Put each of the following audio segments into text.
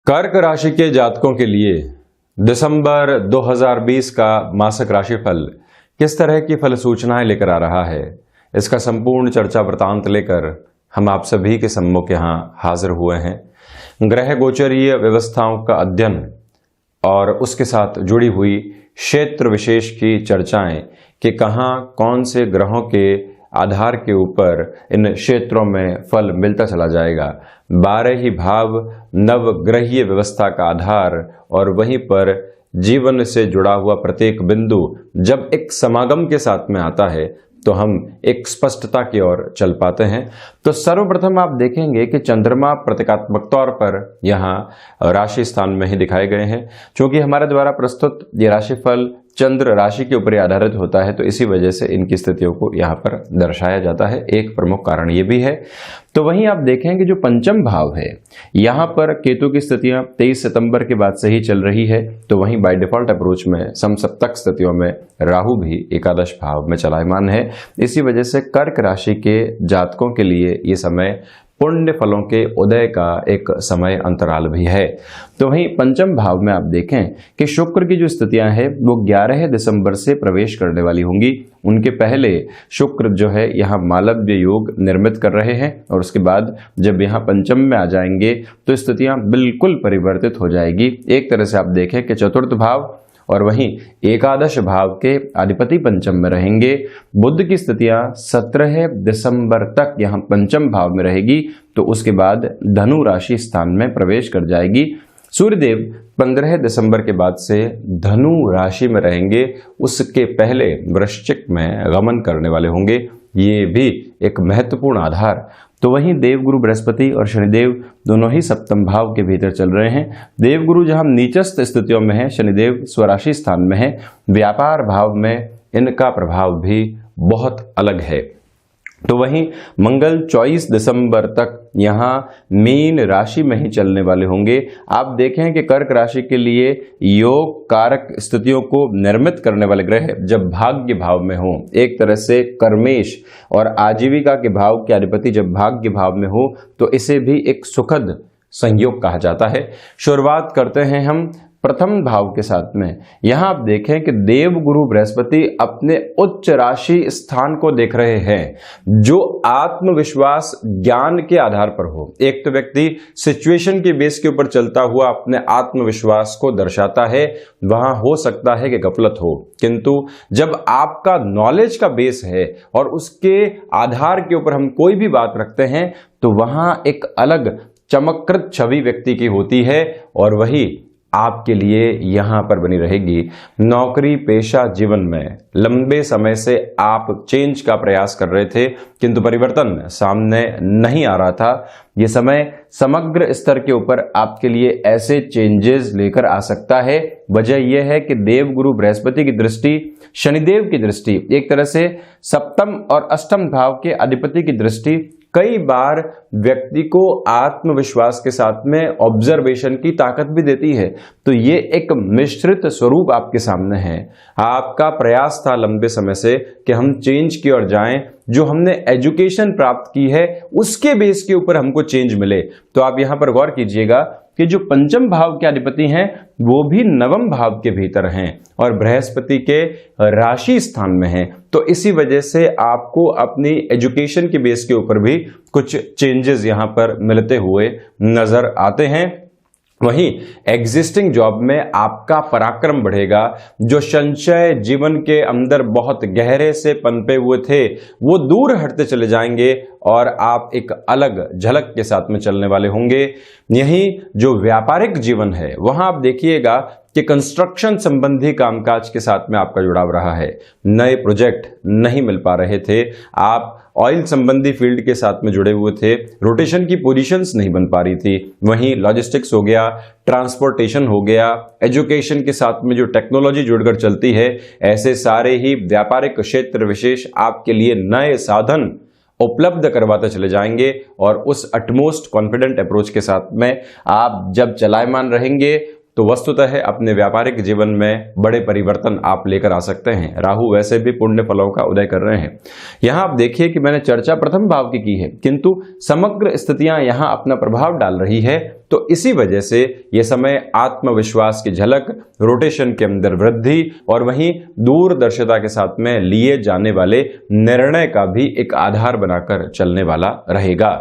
कर्क राशि के जातकों के लिए दिसंबर 2020 का मासिक राशिफल किस तरह की फल सूचनाएं लेकर आ रहा है, इसका संपूर्ण चर्चा वृतांत लेकर हम आप सभी के सम्मुख यहाँ हाजिर हुए हैं। ग्रह गोचरीय व्यवस्थाओं का अध्ययन और उसके साथ जुड़ी हुई क्षेत्र विशेष की चर्चाएं कि कहाँ कौन से ग्रहों के आधार के ऊपर इन क्षेत्रों में फल मिलता चला जाएगा। 12 ही भाव नवग्रहीय व्यवस्था का आधार और वहीं पर जीवन से जुड़ा हुआ प्रत्येक बिंदु जब एक समागम के साथ में आता है तो हम एक स्पष्टता की ओर चल पाते हैं। तो सर्वप्रथम आप देखेंगे कि चंद्रमा प्रतीकात्मक तौर पर यहाँ राशि स्थान में ही दिखाए गए हैं। क्योंकि हमारे द्वारा प्रस्तुत ये राशिफल चंद्र राशि के ऊपर आधारित होता है तो इसी वजह से इनकी स्थितियों को यहाँ पर दर्शाया जाता है। एक प्रमुख कारण ये भी है। तो वहीं आप देखेंगे जो पंचम भाव है यहाँ पर केतु की स्थितियां 23 सितंबर के बाद से ही चल रही है। तो वहीं बाय डिफॉल्ट अप्रोच में समसप्तक स्थितियों में राहु भी एकादश भाव में चलायमान है। इसी वजह से कर्क राशि के जातकों के लिए ये समय पुण्य फलों के उदय का एक समय अंतराल भी है। तो वहीं पंचम भाव में आप देखें कि शुक्र की जो स्थितियां हैं वो 11 दिसंबर से प्रवेश करने वाली होंगी। उनके पहले शुक्र जो है यहाँ मालव्य योग निर्मित कर रहे हैं और उसके बाद जब यहाँ पंचम में आ जाएंगे तो स्थितियां बिल्कुल परिवर्तित हो जाएगी। एक तरह से आप देखें कि चतुर्थ भाव और वहीं एकादश भाव के अधिपति पंचम में रहेंगे। बुध की स्थितियां 17 दिसंबर तक यहाँ पंचम भाव में रहेगी तो उसके बाद धनु राशि स्थान में प्रवेश कर जाएगी। सूर्यदेव 15 दिसंबर के बाद से धनु राशि में रहेंगे, उसके पहले वृश्चिक में गमन करने वाले होंगे। ये भी एक महत्वपूर्ण आधार। तो वहीं देवगुरु बृहस्पति और शनिदेव दोनों ही सप्तम भाव के भीतर चल रहे हैं। देवगुरु जहां नीचस्थ स्थितियों में है, शनिदेव स्वराशि स्थान में है। व्यापार भाव में इनका प्रभाव भी बहुत अलग है। तो वहीं मंगल 24 दिसंबर तक यहाँ मीन राशि में ही चलने वाले होंगे। आप देखें कि कर्क राशि के लिए योग कारक स्थितियों को निर्मित करने वाले ग्रह जब भाग्य भाव में हो, एक तरह से कर्मेश और आजीविका के भाव के अधिपति जब भाग्य भाव में हो तो इसे भी एक सुखद संयोग कहा जाता है। शुरुआत करते हैं हम प्रथम भाव के साथ में। यहां आप देखें कि देवगुरु बृहस्पति अपने उच्च राशि स्थान को देख रहे हैं जो आत्मविश्वास ज्ञान के आधार पर हो। एक तो व्यक्ति सिचुएशन के बेस के ऊपर चलता हुआ अपने आत्मविश्वास को दर्शाता है, वहां हो सकता है कि गफलत हो, किंतु जब आपका नॉलेज का बेस है और उसके आधार के ऊपर हम कोई भी बात रखते हैं तो वहां एक अलग चमककृत छवि व्यक्ति की होती है और वही आपके लिए यहां पर बनी रहेगी। नौकरी पेशा जीवन में लंबे समय से आप चेंज का प्रयास कर रहे थे किंतु परिवर्तन सामने नहीं आ रहा था। ये समय समग्र स्तर के ऊपर आपके लिए ऐसे चेंजेस लेकर आ सकता है। वजह यह है कि देवगुरु बृहस्पति की दृष्टि, शनिदेव की दृष्टि, एक तरह से सप्तम और अष्टम भाव के अधिपति की दृष्टि कई बार व्यक्ति को आत्मविश्वास के साथ में ऑब्जर्वेशन की ताकत भी देती है। तो ये एक मिश्रित स्वरूप आपके सामने है। आपका प्रयास था लंबे समय से कि हम चेंज की ओर जाएं, जो हमने एजुकेशन प्राप्त की है उसके बेस के ऊपर हमको चेंज मिले। तो आप यहां पर गौर कीजिएगा कि जो पंचम भाव के अधिपति हैं वो भी नवम भाव के भीतर हैं और बृहस्पति के राशि स्थान में हैं। तो इसी वजह से आपको अपनी एजुकेशन के बेस के ऊपर भी कुछ चेंजेस यहां पर मिलते हुए नजर आते हैं। वहीं एग्जिस्टिंग जॉब में आपका पराक्रम बढ़ेगा। जो संशय जीवन के अंदर बहुत गहरे से पनपे हुए थे वो दूर हटते चले जाएंगे और आप एक अलग झलक के साथ में चलने वाले होंगे। यही जो व्यापारिक जीवन है वहां आप देखिएगा कि कंस्ट्रक्शन संबंधी कामकाज के साथ में आपका जुड़ाव रहा है। नए प्रोजेक्ट नहीं मिल पा रहे थे, आप ऑयल संबंधी फील्ड के साथ में जुड़े हुए थे, रोटेशन की पोजीशंस नहीं बन पा रही थी। वहीं लॉजिस्टिक्स हो गया, ट्रांसपोर्टेशन हो गया, एजुकेशन के साथ में जो टेक्नोलॉजी जुड़कर चलती है, ऐसे सारे ही व्यापारिक क्षेत्र विशेष आपके लिए नए साधन उपलब्ध करवाते चले जाएंगे और उस अटमोस्ट कॉन्फिडेंट अप्रोच के साथ में आप जब चलायमान रहेंगे तो वस्तुतः अपने व्यापारिक जीवन में बड़े परिवर्तन आप लेकर आ सकते हैं। राहु वैसे भी पुण्य फलों का उदय कर रहे हैं। यहां आप देखिए कि मैंने चर्चा प्रथम भाव की है, किंतु समग्र स्थितियां यहां अपना प्रभाव डाल रही है। तो इसी वजह से यह समय आत्मविश्वास की झलक, रोटेशन के अंदर वृद्धि और वहीं दूरदर्शिता के साथ में लिए जाने वाले निर्णय का भी एक आधार बनाकर चलने वाला रहेगा।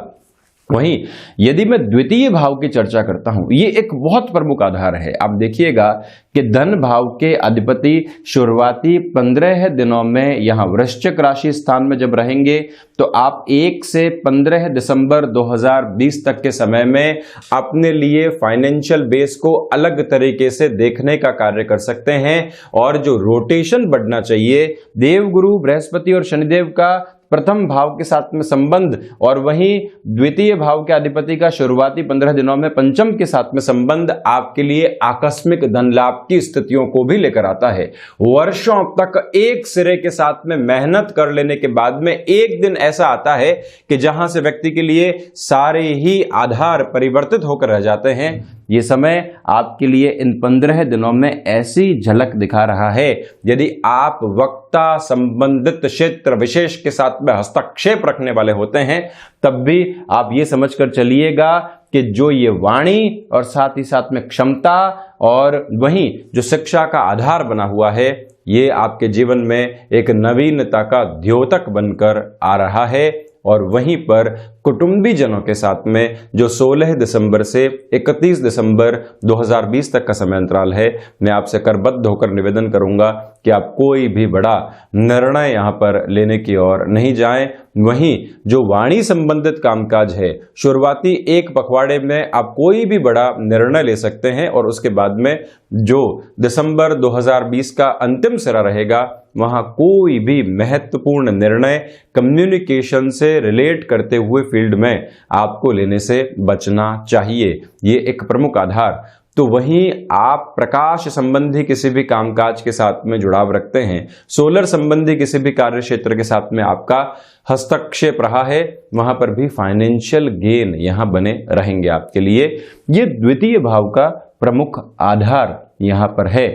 वहीं यदि मैं द्वितीय भाव की चर्चा करता हूं, ये एक बहुत प्रमुख आधार है। आप देखिएगा कि धन भाव के अधिपति शुरुआती 15 दिनों में यहां वृश्चिक राशि स्थान में जब रहेंगे, तो आप 1 से 15 दिसंबर 2020 तक के समय में अपने लिए फाइनेंशियल बेस को अलग तरीके से देखने का कार्य कर सकते हैं। और जो रोटेशन बढ़ना चाहिए, देवगुरु बृहस्पति और शनिदेव का प्रथम भाव के साथ में संबंध और वहीं द्वितीय भाव के अधिपति का शुरुआती 15 दिनों में पंचम के साथ में संबंध आपके लिए आकस्मिक धन लाभ की स्थितियों को भी लेकर आता है। वर्षों तक एक सिरे के साथ में मेहनत कर लेने के बाद में एक दिन ऐसा आता है कि जहां से व्यक्ति के लिए सारे ही आधार परिवर्तित होकर रह जाते हैं। ये समय आपके लिए इन 15 दिनों में ऐसी झलक दिखा रहा है। यदि आप वक्ता संबंधित क्षेत्र विशेष के साथ में हस्तक्षेप रखने वाले होते हैं, तब भी आप ये समझकर चलिएगा कि जो ये वाणी और साथ ही साथ में क्षमता और वहीं जो शिक्षा का आधार बना हुआ है, ये आपके जीवन में एक नवीनता का द्योतक बनकर आ रहा है। और वहीं पर कुटुंबी जनों के साथ में जो 16 दिसंबर से 31 दिसंबर 2020 तक का समय अंतराल है, मैं आपसे करबद्ध होकर निवेदन करूंगा कि आप कोई भी बड़ा निर्णय यहां पर लेने की ओर नहीं जाएं। वहीं जो वाणी संबंधित कामकाज है, शुरुआती एक पखवाड़े में आप कोई भी बड़ा निर्णय ले सकते हैं और उसके बाद में जो दिसंबर 2020 का अंतिम सिरा रहेगा, वहां कोई भी महत्वपूर्ण निर्णय कम्युनिकेशन से रिलेट करते हुए फील्ड में आपको लेने से बचना चाहिए। ये एक प्रमुख आधार। तो वहीं आप प्रकाश संबंधी किसी भी कामकाज के साथ में जुड़ाव रखते हैं, सोलर संबंधी किसी भी कार्य क्षेत्र के साथ में आपका हस्तक्षेप रहा है, वहां पर भी फाइनेंशियल गेन यहां बने रहेंगे आपके लिए। ये द्वितीय भाव का प्रमुख आधार यहां पर है।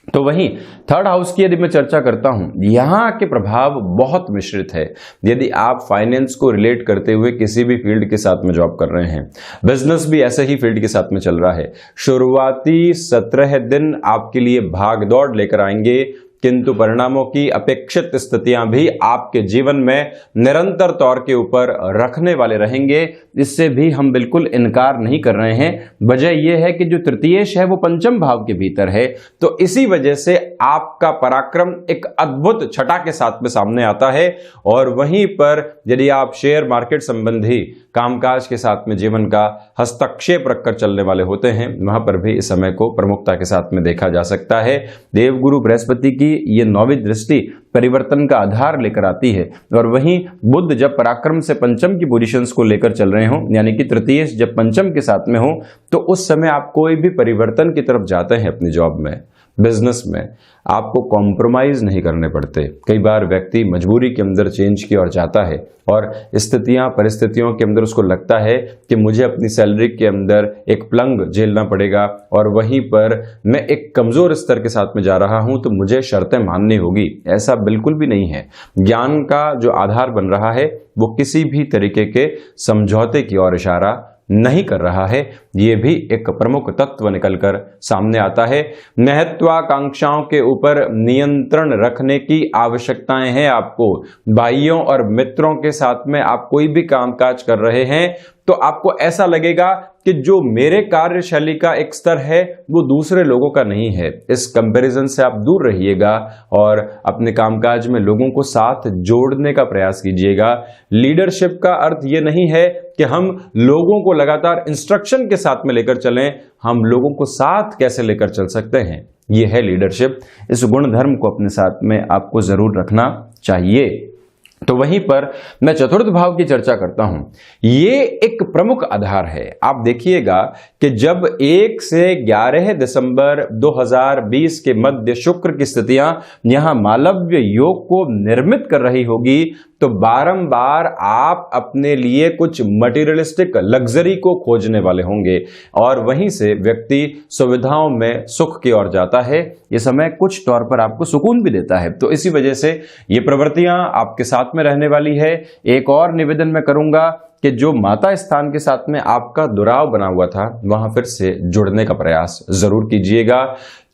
तो वहीं थर्ड हाउस की यदि मैं चर्चा करता हूं, यहां के प्रभाव बहुत मिश्रित है। यदि आप फाइनेंस को रिलेट करते हुए किसी भी फील्ड के साथ में जॉब कर रहे हैं, बिजनेस भी ऐसे ही फील्ड के साथ में चल रहा है, शुरुआती 17 दिन आपके लिए भाग दौड़ लेकर आएंगे, किंतु परिणामों की अपेक्षित स्थितियां भी आपके जीवन में निरंतर तौर के ऊपर रखने वाले रहेंगे। इससे भी हम बिल्कुल इनकार नहीं कर रहे हैं। वजह यह है कि जो तृतीयेश है वो पंचम भाव के भीतर है, तो इसी वजह से आपका पराक्रम एक अद्भुत छटा के साथ में सामने आता है। और वहीं पर यदि आप शेयर मार्केट संबंधी कामकाज के साथ में जीवन का हस्तक्षेप रखकर चलने वाले होते हैं, वहां पर भी इस समय को प्रमुखता के साथ में देखा जा सकता है। देवगुरु बृहस्पति की ये 9वीं दृष्टि परिवर्तन का आधार लेकर आती है। और वहीं बुध जब पराक्रम से पंचम की पोजीशंस को लेकर चल रहे हो, यानी कि तृतीय जब पंचम के साथ में हो, तो उस समय आप कोई भी परिवर्तन की तरफ जाते हैं अपनी जॉब में, बिजनेस में, आपको कॉम्प्रोमाइज नहीं करने पड़ते। कई बार व्यक्ति मजबूरी के अंदर चेंज की ओर जाता है और स्थितियां परिस्थितियों के अंदर उसको लगता है कि मुझे अपनी सैलरी के अंदर एक प्लंग झेलना पड़ेगा और वहीं पर मैं एक कमजोर स्तर के साथ में जा रहा हूं, तो मुझे शर्तें माननी होगी। ऐसा बिल्कुल भी नहीं है। ज्ञान का जो आधार बन रहा है वो किसी भी तरीके के समझौते की ओर इशारा नहीं कर रहा है। यह भी एक प्रमुख तत्व निकलकर सामने आता है। महत्वाकांक्षाओं के ऊपर नियंत्रण रखने की आवश्यकताएं हैं आपको। भाइयों और मित्रों के साथ में आप कोई भी कामकाज कर रहे हैं तो आपको ऐसा लगेगा कि जो मेरे कार्यशैली का एक स्तर है वो दूसरे लोगों का नहीं है। इस कंपैरिजन से आप दूर रहिएगा और अपने कामकाज में लोगों को साथ जोड़ने का प्रयास कीजिएगा। लीडरशिप का अर्थ ये नहीं है कि हम लोगों को लगातार इंस्ट्रक्शन के साथ में लेकर चलें, हम लोगों को साथ कैसे लेकर चल सकते हैं, ये है लीडरशिप। इस गुण धर्म को अपने साथ में आपको जरूर रखना चाहिए। तो वहीं पर मैं चतुर्थ भाव की चर्चा करता हूं। ये एक प्रमुख आधार है। आप देखिएगा कि जब 1 से 11 दिसंबर 2020 के मध्य शुक्र की स्थितियां यहां मालव्य योग को निर्मित कर रही होगी, तो बारंबार आप अपने लिए कुछ मटेरियलिस्टिक लग्जरी को खोजने वाले होंगे और वहीं से व्यक्ति सुविधाओं में सुख की ओर जाता है। ये समय कुछ तौर पर आपको सुकून भी देता है, तो इसी वजह से ये प्रवृत्तियां आपके साथ में रहने वाली है। एक और निवेदन मैं करूंगा कि जो माता स्थान के साथ में आपका दुराव बना हुआ था, वहां फिर से जुड़ने का प्रयास जरूर कीजिएगा।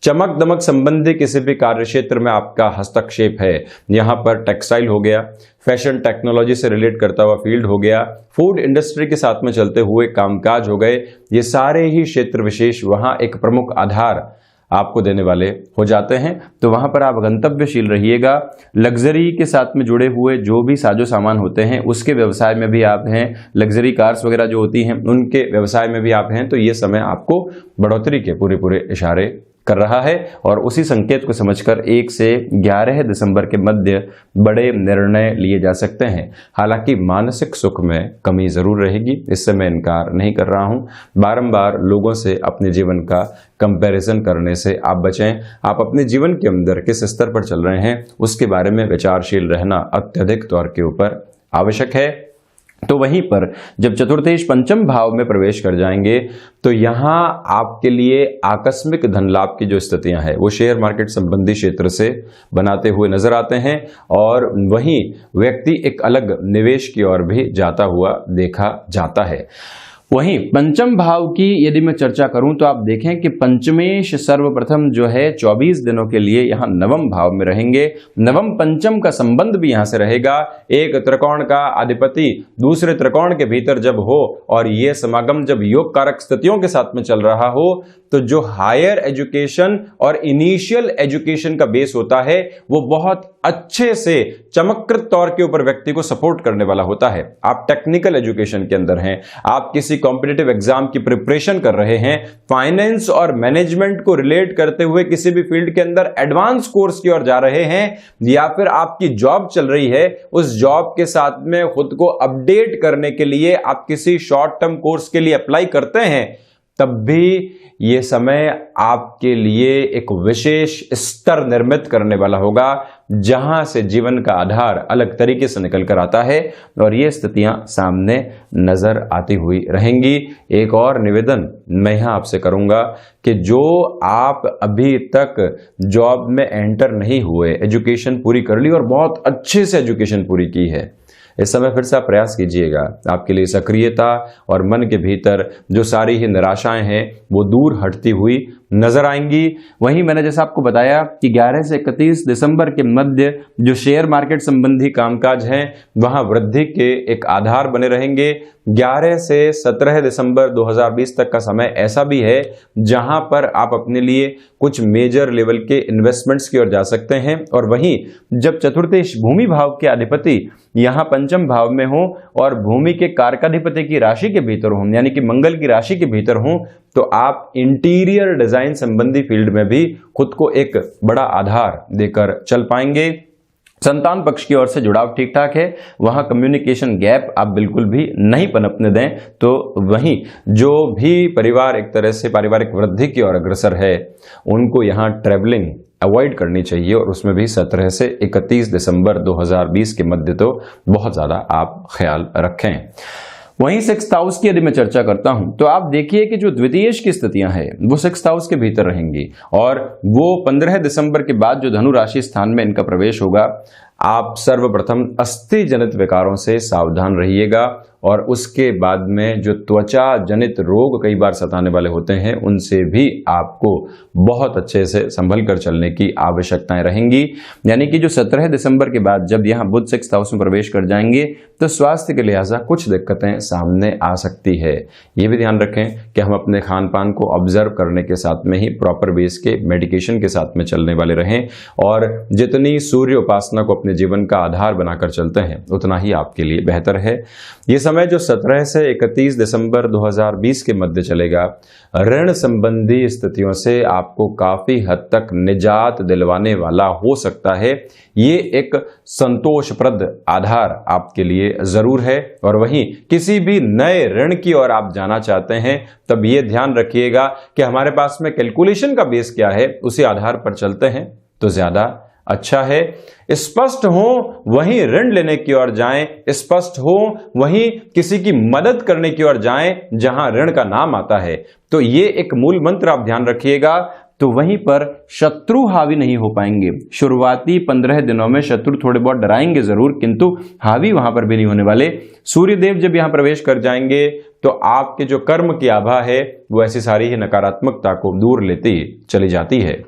चमक दमक संबंधी किसी भी कार्य क्षेत्र में आपका हस्तक्षेप है, यहां पर टेक्सटाइल हो गया, फैशन टेक्नोलॉजी से रिलेट करता हुआ फील्ड हो गया, फूड इंडस्ट्री के साथ में चलते हुए कामकाज हो गए, ये सारे ही क्षेत्र विशेष वहां एक प्रमुख आधार आपको देने वाले हो जाते हैं। तो वहां पर आप गंतव्यशील रहिएगा। लग्जरी के साथ में जुड़े हुए जो भी साजो सामान होते हैं उसके व्यवसाय में भी आप हैं, लग्जरी कार्स वगैरह जो होती हैं उनके व्यवसाय में भी आप हैं, तो ये समय आपको बढ़ोतरी के पूरे इशारे कर रहा है। और उसी संकेत को समझकर 1 से 11 दिसंबर के मध्य बड़े निर्णय लिए जा सकते हैं। हालांकि मानसिक सुख में कमी जरूर रहेगी, इससे मैं इनकार नहीं कर रहा हूं। बारंबार लोगों से अपने जीवन का कंपैरिजन करने से आप बचें। आप अपने जीवन के अंदर किस स्तर पर चल रहे हैं उसके बारे में विचारशील रहना अत्यधिक तौर के ऊपर आवश्यक है। तो वहीं पर जब चतुर्थेश पंचम भाव में प्रवेश कर जाएंगे तो यहां आपके लिए आकस्मिक धन लाभ की जो स्थितियां हैं वो शेयर मार्केट संबंधी क्षेत्र से बनाते हुए नजर आते हैं और वहीं व्यक्ति एक अलग निवेश की ओर भी जाता हुआ देखा जाता है। वहीं पंचम भाव की यदि मैं चर्चा करूं तो आप देखें कि पंचमेश सर्वप्रथम जो है 24 दिनों के लिए यहां नवम भाव में रहेंगे। नवम पंचम का संबंध भी यहां से रहेगा। एक त्रिकोण का अधिपति दूसरे त्रिकोण के भीतर जब हो और यह समागम जब योग कारक स्थितियों के साथ में चल रहा हो तो जो हायर एजुकेशन और इनिशियल एजुकेशन का बेस होता है वो बहुत अच्छे से चमककृत तौर के ऊपर व्यक्ति को सपोर्ट करने वाला होता है। आप टेक्निकल एजुकेशन के अंदर हैं, आप किसी कॉम्पिटिटिव एग्जाम की प्रिपरेशन कर रहे हैं, फाइनेंस और मैनेजमेंट को रिलेट करते हुए किसी भी फील्ड के अंदर एडवांस कोर्स की ओर जा रहे हैं, या फिर आपकी जॉब चल रही है, उस जॉब के साथ में खुद को अपडेट करने के लिए आप किसी शॉर्ट टर्म कोर्स के लिए अप्लाई करते हैं, तब भी यह समय आपके लिए एक विशेष स्तर निर्मित करने वाला होगा जहां से जीवन का आधार अलग तरीके से निकल कर आता है और ये स्थितियां सामने नजर आती हुई रहेंगी। एक और निवेदन मैं यहां आपसे करूंगा कि जो आप अभी तक जॉब में एंटर नहीं हुए, एजुकेशन पूरी कर ली और बहुत अच्छे से एजुकेशन पूरी की है, इस समय फिर से आप प्रयास कीजिएगा। आपके लिए सक्रियता और मन के भीतर जो सारी ही निराशाएं हैं वो दूर हटती हुई नजर आएंगी। वहीं मैंने जैसा आपको बताया कि 11 से 31 दिसंबर के मध्य जो शेयर मार्केट संबंधी कामकाज हैं वहां वृद्धि के एक आधार बने रहेंगे। 11 से 17 दिसंबर 2020 तक का समय ऐसा भी है जहां पर आप अपने लिए कुछ मेजर लेवल के इन्वेस्टमेंट्स की ओर जा सकते हैं। और वहीं जब चतुर्थेश भूमि भाव के अधिपति यहां पंचम भाव में हो और भूमि के कारकाधिपति की राशि के भीतर हो, यानी कि मंगल की राशि के भीतर हो, तो आप इंटीरियर डिजाइन संबंधी फील्ड में भी खुद को एक बड़ा आधार देकर चल पाएंगे। संतान पक्ष की ओर से जुड़ाव ठीक ठाक है, वहां कम्युनिकेशन गैप आप बिल्कुल भी नहीं पनपने दें। तो वहीं जो भी परिवार एक तरह से पारिवारिक वृद्धि की ओर अग्रसर है उनको यहां ट्रैवलिंग अवॉइड करनी चाहिए और उसमें भी 17 से 31 दिसंबर 2020 के मध्य तो बहुत ज्यादा आप ख्याल रखें। वहीं 6th हाउस की यदि मैं चर्चा करता हूं तो आप देखिए कि जो द्वितीयेश की स्थितियां हैं वो 6th हाउस के भीतर रहेंगी और वो 15 दिसंबर के बाद जो धनु राशि स्थान में इनका प्रवेश होगा, आप सर्वप्रथम अस्थि जनित विकारों से सावधान रहिएगा और उसके बाद में जो त्वचा जनित रोग कई बार सताने वाले होते हैं उनसे भी आपको बहुत अच्छे से संभल कर चलने की आवश्यकताएं रहेंगी। यानी कि जो 17 दिसंबर के बाद जब यहां बुध 6th हाउस में प्रवेश कर जाएंगे तो स्वास्थ्य के लिहाजा कुछ दिक्कतें सामने आ सकती है। ये भी ध्यान रखें कि हम अपने खान पान को ऑब्जर्व करने के साथ में ही प्रॉपर बेस के मेडिकेशन के साथ में चलने वाले रहें और जितनी सूर्य उपासना को अपने जीवन का आधार बनाकर चलते हैं उतना ही आपके लिए बेहतर है। ये समय जो 17 से 31 दिसंबर 2020 के मध्य चलेगा, ऋण संबंधी स्थितियों से आपको काफी हद तक निजात दिलवाने वाला हो सकता है। ये एक संतोषप्रद आधार आपके लिए जरूर है। और वहीं किसी भी नए ऋण की ओर आप जाना चाहते हैं तब ये ध्यान रखिएगा कि हमारे पास में कैलकुलेशन का बेस क्या है, उसी आधार पर चलते हैं तो ज्यादा अच्छा है। स्पष्ट हो वहीं ऋण लेने की ओर जाएं, स्पष्ट हो वहीं किसी की मदद करने की ओर जाएं जहां ऋण का नाम आता है। तो ये एक मूल मंत्र आप ध्यान रखिएगा। तो वहीं पर शत्रु हावी नहीं हो पाएंगे। शुरुआती 15 दिनों में शत्रु थोड़े बहुत डराएंगे जरूर, किंतु हावी वहां पर भी नहीं होने वाले। सूर्यदेव जब यहां प्रवेश कर जाएंगे तो आपके जो कर्म की आभा है वो ऐसी सारी ही नकारात्मकता को दूर लेती चली जाती है।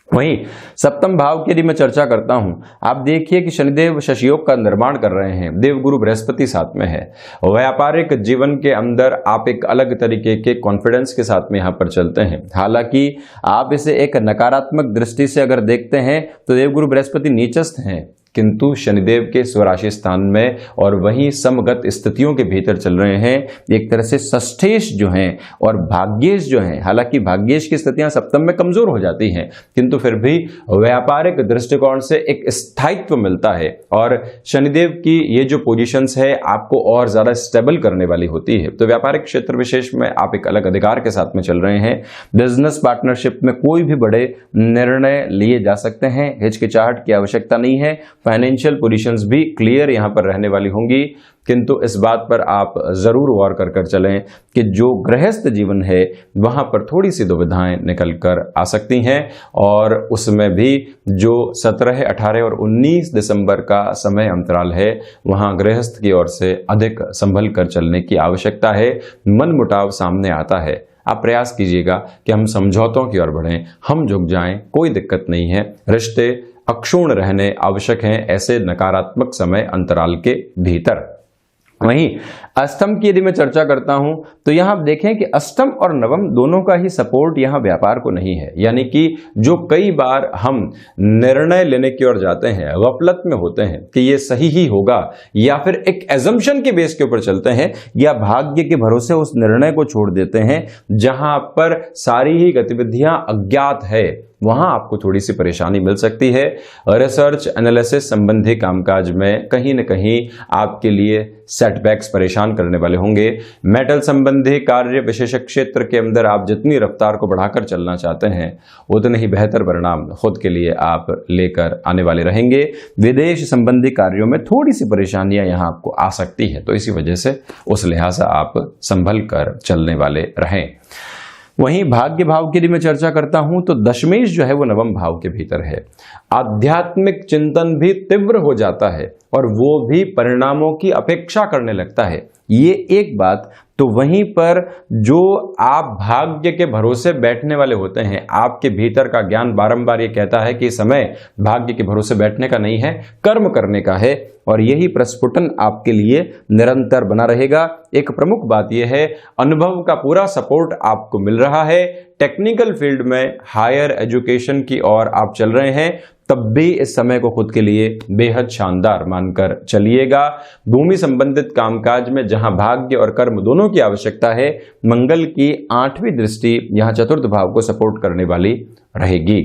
वहीं सप्तम भाव की यदि मैं चर्चा करता हूं, आप देखिए कि शनिदेव शशयोग का निर्माण कर रहे हैं, देवगुरु बृहस्पति साथ में है। व्यापारिक जीवन के अंदर आप एक अलग तरीके के कॉन्फिडेंस के साथ में यहां पर चलते हैं। हालांकि आप इसे एक नकारात्मक दृष्टि से अगर देखते हैं तो देवगुरु बृहस्पति नीचस्थ हैं, किंतु शनिदेव के स्वराशि स्थान में और वहीं समगत स्थितियों के भीतर चल रहे हैं। एक तरह से षष्ठेश जो हैं और भाग्येश जो हैं, हालांकि भाग्येश की स्थितियां सप्तम में कमजोर हो जाती हैं, किंतु फिर भी व्यापारिक दृष्टिकोण से एक स्थायित्व मिलता है और शनिदेव की ये जो पोजीशंस है आपको और ज्यादा स्टेबल करने वाली होती है। तो व्यापारिक क्षेत्र विशेष में आप एक अलग अधिकार के साथ में चल रहे हैं। बिजनेस पार्टनरशिप में कोई भी बड़े निर्णय लिए जा सकते हैं, हिचकिचाहट की आवश्यकता नहीं है। फाइनेंशियल पोजीशंस भी क्लियर यहां पर रहने वाली होंगी, किंतु इस बात पर आप जरूर गौर कर चलें कि जो गृहस्थ जीवन है वहां पर थोड़ी सी दुविधाएं निकल कर आ सकती हैं और उसमें भी जो 17, 18 और 19 दिसंबर का समय अंतराल है वहां गृहस्थ की ओर से अधिक संभल कर चलने की आवश्यकता है। मनमुटाव सामने आता है। आप प्रयास कीजिएगा कि हम समझौतों की ओर बढ़ें, हम झुक जाएं, कोई दिक्कत नहीं है। रिश्ते अक्षुण्ण रहने आवश्यक हैं ऐसे नकारात्मक समय अंतराल के भीतर। वहीं अष्टम की यदि मैं चर्चा करता हूं तो यहां आप देखें कि अष्टम और नवम दोनों का ही सपोर्ट यहां व्यापार को नहीं है। यानी कि जो कई बार हम निर्णय लेने की ओर जाते हैं, गफलत में होते हैं कि ये सही ही होगा, या फिर एक एजम्पशन के बेस के ऊपर चलते हैं या भाग्य के भरोसे उस निर्णय को छोड़ देते हैं जहां पर सारी ही गतिविधियां अज्ञात है, वहां आपको थोड़ी सी परेशानी मिल सकती है। रिसर्च एनालिसिस संबंधी कामकाज में कहीं न कहीं आपके लिए सेटबैक्स परेशान करने वाले होंगे। मेटल संबंधी कार्य विशेष क्षेत्र के अंदर आप जितनी रफ्तार को बढ़ाकर चलना चाहते हैं उतने ही बेहतर परिणाम खुद के लिए आप लेकर आने वाले रहेंगे। विदेश संबंधी कार्यों में थोड़ी सी परेशानियां यहां आपको आ सकती है, तो इसी वजह से उस लिहाज से आप संभल कर चलने वाले रहें। वहीं भाग्य भाव की यदि मैं चर्चा करता हूं तो दशमेश जो है वो नवम भाव के भीतर है। आध्यात्मिक चिंतन भी तीव्र हो जाता है और वो भी परिणामों की अपेक्षा करने लगता है। ये एक बात। तो वहीं पर जो आप भाग्य के भरोसे बैठने वाले होते हैं, आपके भीतर का ज्ञान बारंबार ये कहता है कि समय भाग्य के भरोसे बैठने का नहीं है, कर्म करने का है, और यही प्रस्फुटन आपके लिए निरंतर बना रहेगा। एक प्रमुख बात यह है, अनुभव का पूरा सपोर्ट आपको मिल रहा है। टेक्निकल फील्ड में हायर एजुकेशन की ओर आप चल रहे हैं, तब भी इस समय को खुद के लिए बेहद शानदार मानकर चलिएगा। भूमि संबंधित कामकाज में जहां भाग्य और कर्म दोनों की आवश्यकता है, मंगल की 8वीं दृष्टि यहां चतुर्थ भाव को सपोर्ट करने वाली रहेगी।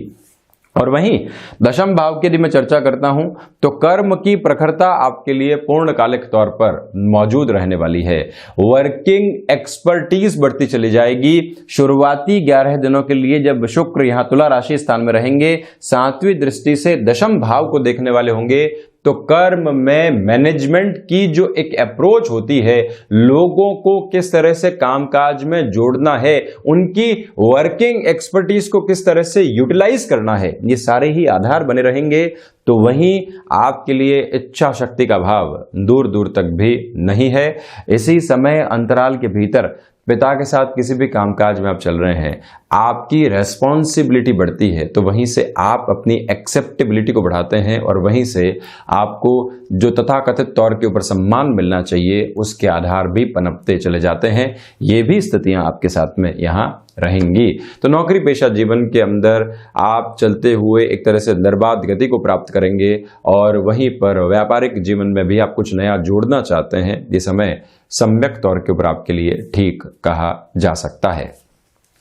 और वहीं दशम भाव की यदि मैं चर्चा करता हूं तो कर्म की प्रखरता आपके लिए पूर्णकालिक तौर पर मौजूद रहने वाली है। वर्किंग एक्सपर्टीज बढ़ती चली जाएगी। शुरुआती 11 दिनों के लिए जब शुक्र यहां तुला राशि स्थान में रहेंगे, 7वीं दृष्टि से दशम भाव को देखने वाले होंगे, तो कर्म में मैनेजमेंट की जो एक अप्रोच होती है, लोगों को किस तरह से कामकाज में जोड़ना है, उनकी वर्किंग एक्सपर्टीज को किस तरह से यूटिलाइज करना है, ये सारे ही आधार बने रहेंगे। तो वहीं आपके लिए इच्छा शक्ति का भाव दूर दूर तक भी नहीं है। इसी समय अंतराल के भीतर पिता के साथ किसी भी कामकाज में आप चल रहे हैं, आपकी रेस्पॉन्सिबिलिटी बढ़ती है, तो वहीं से आप अपनी एक्सेप्टेबिलिटी को बढ़ाते हैं और वहीं से आपको जो तथाकथित तौर के ऊपर सम्मान मिलना चाहिए उसके आधार भी पनपते चले जाते हैं। ये भी स्थितियां आपके साथ में यहाँ रहेंगी। तो नौकरी पेशा जीवन के अंदर आप चलते हुए एक तरह से निर्बाध गति को प्राप्त करेंगे और वहीं पर व्यापारिक जीवन में भी आप कुछ नया जोड़ना चाहते हैं, ये समय सम्यक तौर के ऊपर आपके लिए ठीक कहा जा सकता है।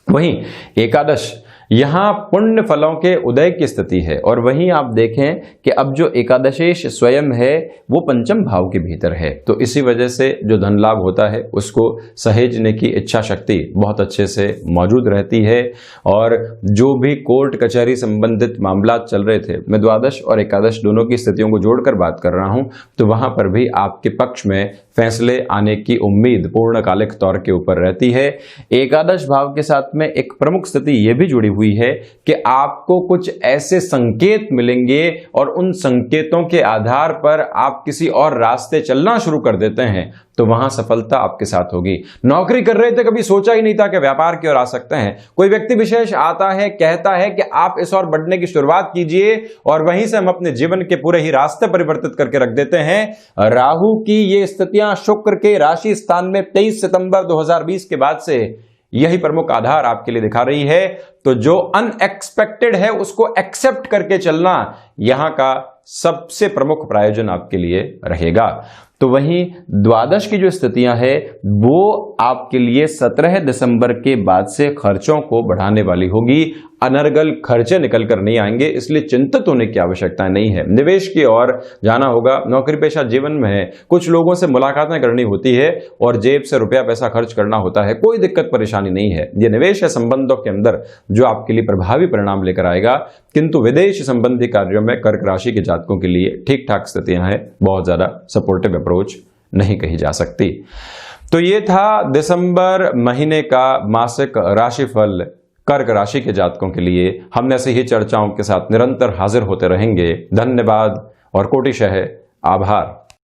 वहीं एकादश यहाँ पुण्य फलों के उदय की स्थिति है और वहीं आप देखें कि अब जो एकादशेश स्वयं है वो पंचम भाव के भीतर है, तो इसी वजह से जो धन लाभ होता है उसको सहेजने की इच्छा शक्ति बहुत अच्छे से मौजूद रहती है। और जो भी कोर्ट कचहरी संबंधित मामला चल रहे थे, मैं द्वादश और एकादश दोनों की स्थितियों को जोड़कर बात कर रहा हूं, तो वहां पर भी आपके पक्ष में फैसले आने की उम्मीद पूर्णकालिक तौर के ऊपर रहती है। एकादश भाव के साथ में एक प्रमुख स्थिति यह भी जुड़ी हुई है कि आपको कुछ ऐसे संकेत मिलेंगे और उन संकेतों के आधार पर आप किसी और रास्ते चलना शुरू कर देते हैं, तो वहां सफलता आपके साथ होगी। नौकरी कर रहे थे, कभी सोचा ही नहीं था कि व्यापार की ओर आ सकते हैं। कोई व्यक्ति विशेष आता है, कहता है कि आप इस ओर बढ़ने की शुरुआत कीजिए, और वहीं से हम अपने जीवन के पूरे ही रास्ते परिवर्तित करके रख देते हैं। राहु की ये स्थितियां शुक्र के राशि स्थान में 23 सितंबर 2020 के बाद से यही प्रमुख आधार आपके लिए दिखा रही है। तो जो अनएक्सपेक्टेड है उसको एक्सेप्ट करके चलना यहां का सबसे प्रमुख प्रायोजन आपके लिए रहेगा। तो वहीं द्वादश की जो स्थितियां हैं वो आपके लिए 17 दिसंबर के बाद से खर्चों को बढ़ाने वाली होगी। अनर्गल खर्चे निकल कर नहीं आएंगे, इसलिए चिंतित होने की आवश्यकता नहीं है। निवेश की ओर जाना होगा। नौकरी पेशा जीवन में कुछ लोगों से मुलाकातें करनी होती है और जेब से रुपया पैसा खर्च करना होता है, कोई दिक्कत परेशानी नहीं है। ये निवेश है संबंधों के अंदर जो आपके लिए प्रभावी परिणाम लेकर आएगा। किंतु विदेश संबंधी कार्यों में कर्क राशि के जातकों के लिए ठीक ठाक स्थितियां हैं, बहुत ज्यादा सपोर्टिव अप्रोच नहीं कही जा सकती। तो ये था दिसंबर महीने का मासिक राशिफल कर्क राशि के जातकों के लिए। हम ऐसे ही चर्चाओं के साथ निरंतर हाजिर होते रहेंगे। धन्यवाद और कोटिशः आभार।